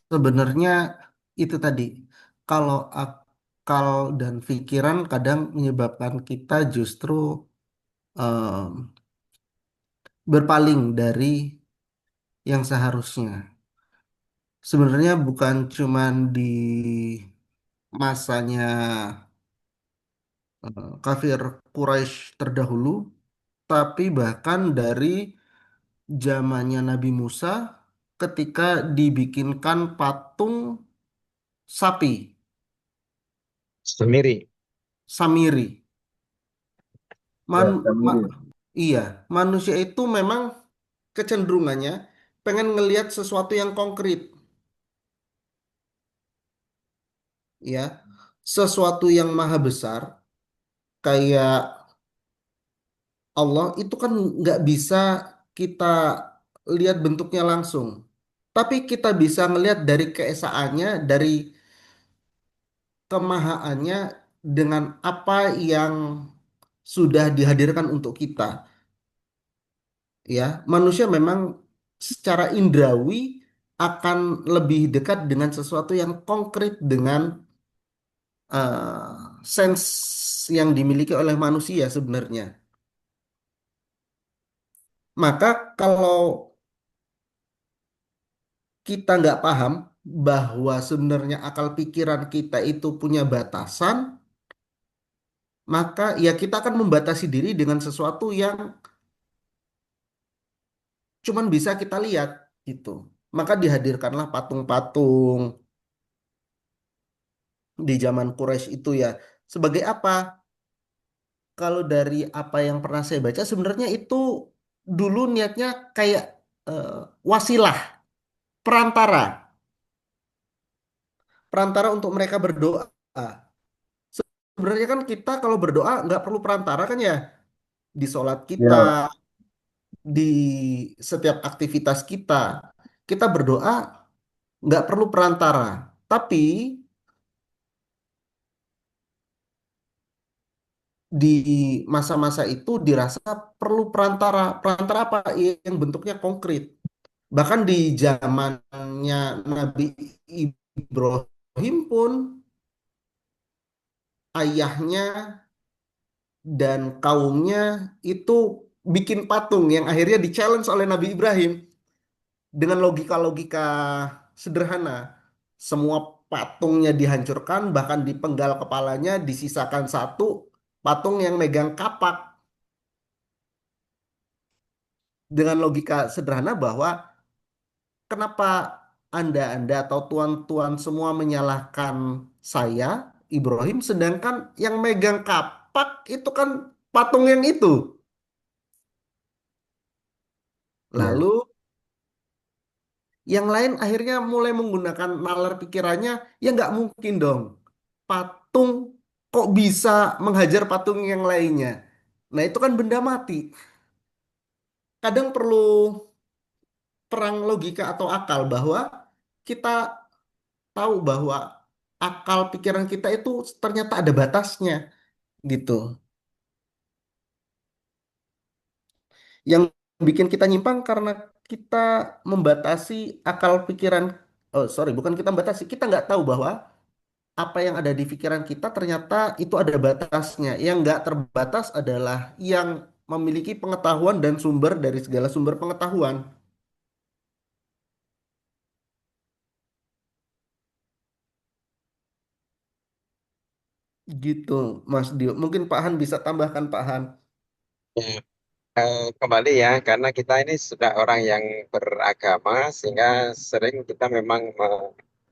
sebenarnya itu tadi, kalau akal dan pikiran kadang menyebabkan kita justru em, berpaling dari yang seharusnya. Sebenarnya bukan cuman di masanya kafir Quraisy terdahulu, tapi bahkan dari zamannya Nabi Musa ketika dibikinkan patung sapi, Sendiri. Samiri. Ya, Man- kami ma- iya, manusia itu memang kecenderungannya pengen ngelihat sesuatu yang konkret, ya, sesuatu yang maha besar, kayak Allah itu kan nggak bisa kita lihat bentuknya langsung. Tapi kita bisa ngelihat dari keesaannya, dari kemahaannya dengan apa yang sudah dihadirkan untuk kita. Ya, manusia memang secara indrawi akan lebih dekat dengan sesuatu yang konkret dengan sense yang dimiliki oleh manusia sebenarnya. Maka kalau kita nggak paham bahwa sebenarnya akal pikiran kita itu punya batasan, maka ya kita akan membatasi diri dengan sesuatu yang cuman bisa kita lihat gitu. Maka dihadirkanlah patung-patung di zaman Quraisy itu ya. Sebagai apa? Kalau dari apa yang pernah saya baca sebenarnya itu dulu niatnya kayak eh, wasilah, perantara, perantara untuk mereka berdoa. Sebenarnya kan kita kalau berdoa nggak perlu perantara kan ya, di sholat kita, ya, Pak. di setiap aktivitas kita, kita berdoa nggak perlu perantara. Tapi di masa-masa itu dirasa perlu perantara. Perantara apa? Yang bentuknya konkret. Bahkan di zamannya Nabi Ibrahim pun ayahnya dan kaumnya itu bikin patung yang akhirnya di-challenge oleh Nabi Ibrahim dengan logika-logika sederhana. Semua patungnya dihancurkan, bahkan dipenggal kepalanya, disisakan satu patung yang megang kapak dengan logika sederhana bahwa kenapa Anda atau tuan-tuan semua menyalahkan saya, Ibrahim, sedangkan yang megang kapak itu kan patung yang itu. Ya, Lalu yang lain akhirnya mulai menggunakan nalar pikirannya, ya nggak mungkin dong. Patung kok bisa menghajar patung yang lainnya. Nah itu kan benda mati. Kadang perlu perang logika atau akal bahwa kita tahu bahwa akal pikiran kita itu ternyata ada batasnya gitu. Yang bikin kita nyimpang karena kita membatasi akal pikiran. Oh, sorry, bukan kita membatasi. Kita nggak tahu bahwa apa yang ada di pikiran kita ternyata itu ada batasnya. Yang nggak terbatas adalah yang memiliki pengetahuan dan sumber dari segala sumber pengetahuan. Gitu, Mas Dio. Mungkin Pak Han bisa tambahkan Pak Han. Ya, kembali ya, karena kita ini sudah orang yang beragama, sehingga sering kita memang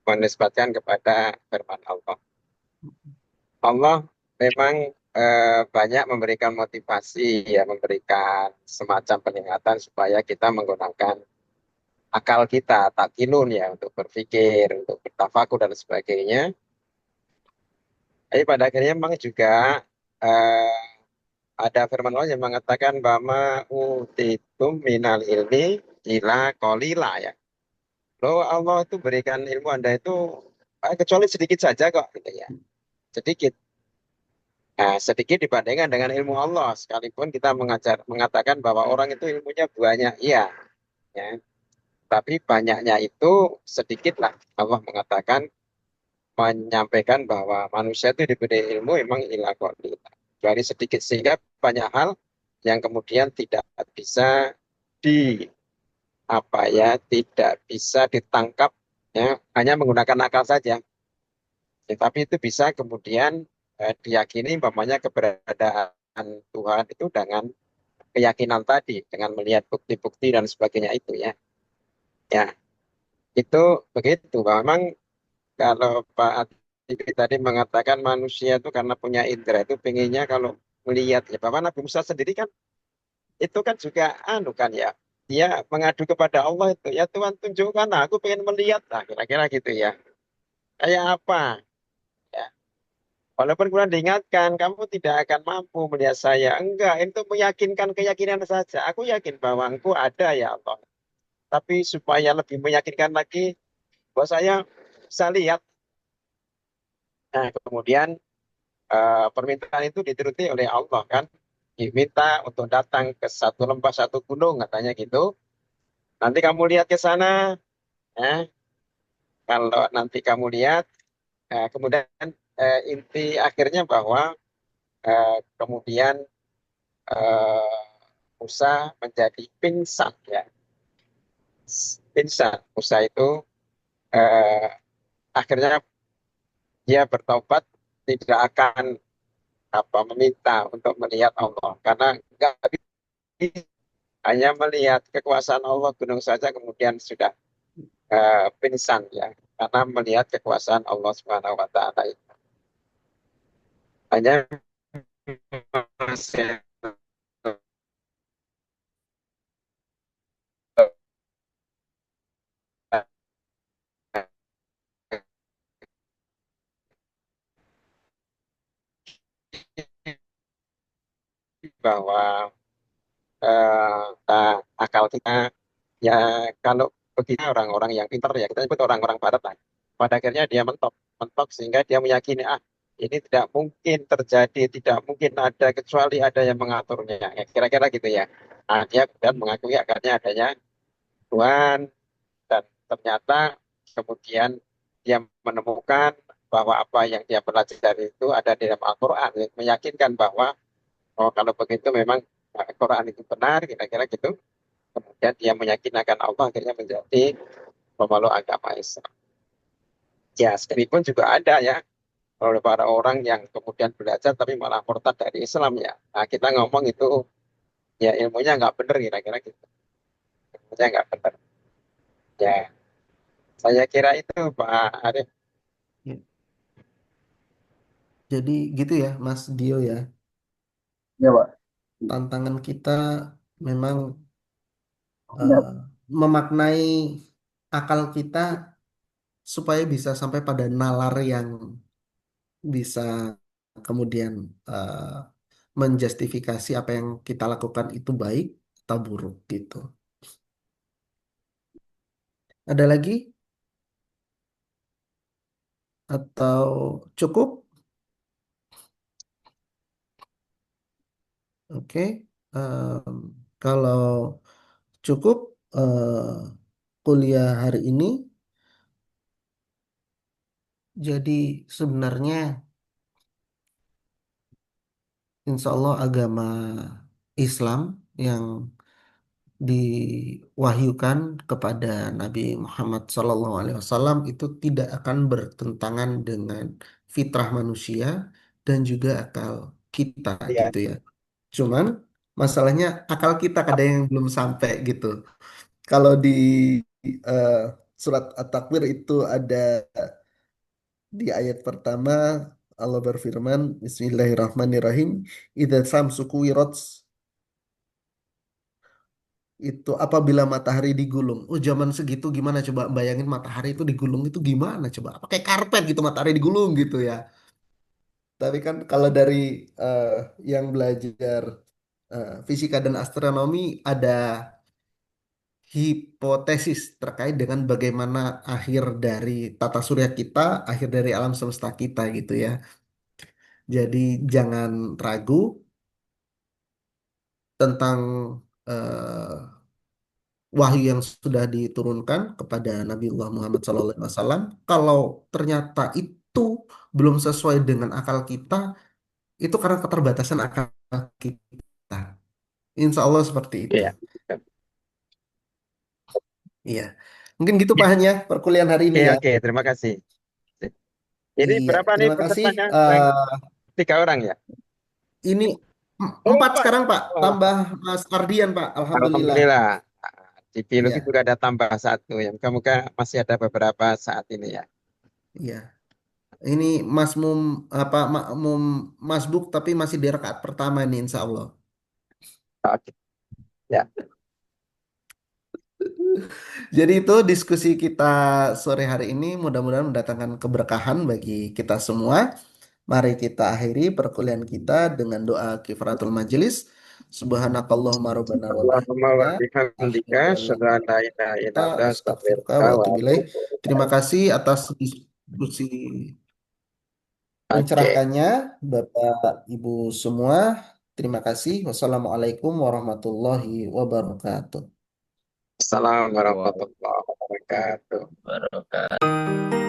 menisbatkan kepada firman Allah. Allah memang banyak memberikan motivasi, ya, memberikan semacam peningkatan supaya kita menggunakan akal kita, takinun ya, untuk berpikir, untuk bertafakur dan sebagainya. Tapi pada akhirnya memang juga eh, ada firman Allah yang mengatakan bahwa utitum minal ilmi ila kolila ya. Loh Allah itu berikan ilmu Anda itu kecuali sedikit saja kok gitu ya. Sedikit. Nah, sedikit dibandingkan dengan ilmu Allah. Sekalipun kita mengatakan bahwa orang itu ilmunya banyak, iya, ya. Tapi banyaknya itu sedikit lah. Allah mengatakan menyampaikan bahwa manusia itu diberi ilmu memang ila qalila. Dari sedikit sehingga banyak hal yang kemudian tidak bisa di tidak bisa ditangkap ya hanya menggunakan akal saja. Ya, tapi itu bisa kemudian diyakini umpamanya keberadaan Tuhan itu dengan keyakinan tadi, dengan melihat bukti-bukti dan sebagainya itu ya. Ya, itu begitu. Memang kalau Pak Atibi tadi mengatakan manusia itu karena punya indera itu pengennya kalau melihat ya bahwa Nabi Musa sendiri kan itu kan juga anu kan ya. Dia mengadu kepada Allah itu ya Tuhan tunjukkan aku pengen melihat lah kira-kira gitu ya. Kayak apa? Ya. Walaupun kemudian diingatkan, kamu tidak akan mampu melihat saya. Enggak, itu meyakinkan keyakinan saja. Aku yakin bahwa engkau ada ya Allah. Tapi supaya lebih meyakinkan lagi bahwa saya bisa lihat. Nah, kemudian permintaan itu dituruti oleh Allah kan. Diminta untuk datang ke satu lembah, satu gunung, katanya gitu. Nanti kamu lihat ke sana, ya. Kalau nanti kamu lihat, kemudian inti akhirnya bahwa kemudian eh, Musa menjadi pingsan ya. Pingsan. Musa itu eh, akhirnya dia bertobat tidak akan meminta untuk melihat Allah karena enggak bisa hanya melihat kekuasaan Allah gunung saja kemudian sudah pingsan ya karena melihat kekuasaan Allah Subhanahu wa taala itu. Hanya bahwa akal kita ya kalau begitu orang-orang yang pintar ya kita sebut orang-orang barat lah. Pada akhirnya dia mentok, mentok sehingga dia meyakini ini tidak mungkin terjadi, tidak mungkin ada kecuali ada yang mengaturnya. Ya, kira-kira gitu ya. Nah, dia kemudian mengakui akarnya adanya Tuhan dan ternyata kemudian dia menemukan bahwa apa yang dia pelajari itu ada di dalam Al-Quran, meyakinkan bahwa oh kalau begitu memang Al-Quran itu benar, kira-kira gitu. Kemudian dia meyakinkan Allah akhirnya menjadi pemeluk agama Islam. Ya, sekalipun juga ada ya oleh para orang yang kemudian belajar tapi malah murtad dari Islam ya. Nah, kita ngomong itu ya ilmunya nggak benar kira-kira gitu. Ilmunya nggak benar. Ya, saya kira itu Pak Arif. Ya. Jadi gitu ya, Mas Dio ya. Ya, Pak. Tantangan kita memang Ya, eh, memaknai akal kita supaya bisa sampai pada nalar yang bisa kemudian eh, menjustifikasi apa yang kita lakukan itu baik atau buruk gitu. Ada lagi? atau cukup? Oke. Em, Kalau cukup, kuliah hari ini, jadi sebenarnya insya Allah agama Islam yang diwahyukan kepada Nabi Muhammad SAW itu tidak akan bertentangan dengan fitrah manusia dan juga akal kita Ya, gitu ya. Cuman masalahnya akal kita kadang yang belum sampai gitu. Kalau di eh, surat At-Takwir itu ada di ayat pertama Allah berfirman, Bismillahirrahmanirrahim, Idza samsu kuwirat, itu apabila matahari digulung. Oh, zaman segitu gimana coba bayangin matahari itu digulung itu gimana coba? Pakai karpet gitu matahari digulung gitu ya. Tapi kan kalau dari eh, yang belajar fisika dan astronomi ada hipotesis terkait dengan bagaimana akhir dari tata surya kita, akhir dari alam semesta kita gitu ya. Jadi jangan ragu tentang eh, wahyu yang sudah diturunkan kepada Nabiullah Muhammad SAW. Kalau ternyata itu belum sesuai dengan akal kita, itu karena keterbatasan akal kita. Insya Allah seperti itu. ya. Iya. Mungkin gitu Pak Hanya perkuliahan hari ini Oke, ya. oke, terima kasih. Jadi Iya, berapa nih terima kasih. pesertanya? Tiga orang ya? Ini Oh, empat Pak. sekarang Pak, Wah, tambah Mas Ardian Pak. Alhamdulillah. Alhamdulillah. Di biologi Iya, juga ada tambah satu ya. Moga-moga masih ada beberapa saat ini ya. iya. Ini Mas Mum apa Makmum Masbuk tapi masih di rakaat pertama nih Insya Allah. Oke, ya. Jadi itu diskusi kita sore hari ini mudah-mudahan mendatangkan keberkahan bagi kita semua. Mari kita akhiri perkuliahan kita dengan doa kifaratul majelis. Subhanakallahumma rabbana wa Allahumma bihamdika wa bihamdika, asyhadu an la asyhadu an la ilaha illa ilaha anta, astaghfiruka astaghfiruka wa wa atubu ilaih. atubu Terima ilaik. kasih atas diskusi Oke. mencerahkannya Bapak Ibu semua. Terima kasih. Wassalamualaikum warahmatullahi wabarakatuh. Assalamualaikum Wah. warahmatullahi wabarakatuh. Barokah.